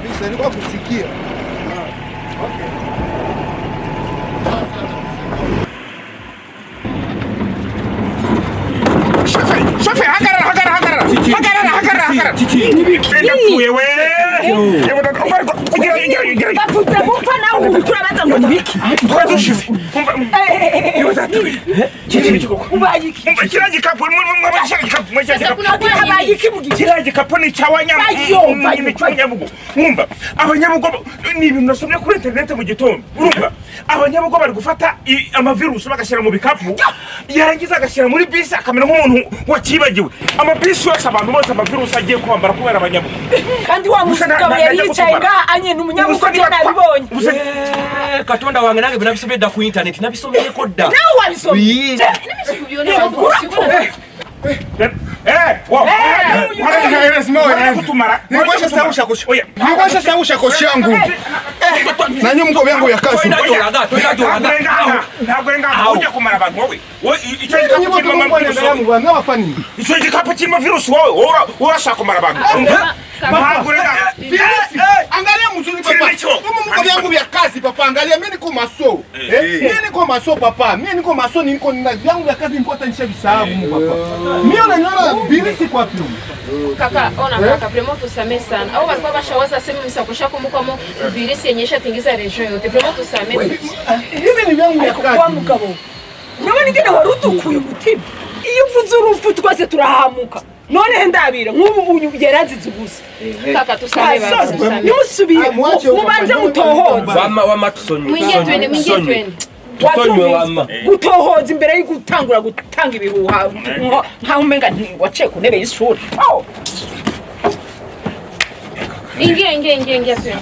kabisa, nilikuwa kusikia. Okay. Shofe, hagara. Penda kuye we. Bapuza mupfa nawe turabaza ngo nibiki. Kiraji kapo kiraji kapo ni chawanya Nyabugo. Mwumva abanyabugo ni ibintu nasomye kuri internet mu gitondo. Urumva abanyabugo bari gufata amavirus bagashyira mu bikapu yarangiza agashyira muri bisi akamera nk'umuntu wakibagiwe. Amabisi yose abantu bose amavirus agiye kwambara kubera abanyabugo. Kandi wa musika yari yicaye ngaha anye n'umunyabugo nabibonye. Katonda wange nange binabisomye da ku internet nabisomye ko da. Nawe wabisomye. Nikuwasha sangusha koshi yangu. Na nyumu mko yangu ya kazi. Angalia mzuri papa. Mko yangu ya kazi papa. Angalia mimi niko maso. Mimi niko maso papa. Mimi niko maso niko na yangu ya kazi niko tanisha bisabu papa. Mimi unaniona birisi kwa pili. Kaka, ona kaka, vraiment tusamee sana. Au walikuwa bashawaza sema msakosha kumukamo virisi yenyesha tingiza region yote. Vraiment tusamee. Hivi ni vyangu ya kazi. Kwa mugabo. Nabone ngene warutukuye umutima. Iyo uvuze urupfu twase turahamuka. None ndabira nk'ubu unyugerazize gusa. Kaka tusamee baba, tusamee. Nimusubiye mubanze mutohoza. Wama tusonye. Mwingie twende. Tusonye wama. Gutohoza imbere y'ugutangura gutanga ibihuha. Nka umenga waciye ku ntebe y'ishuri. Ingia twende.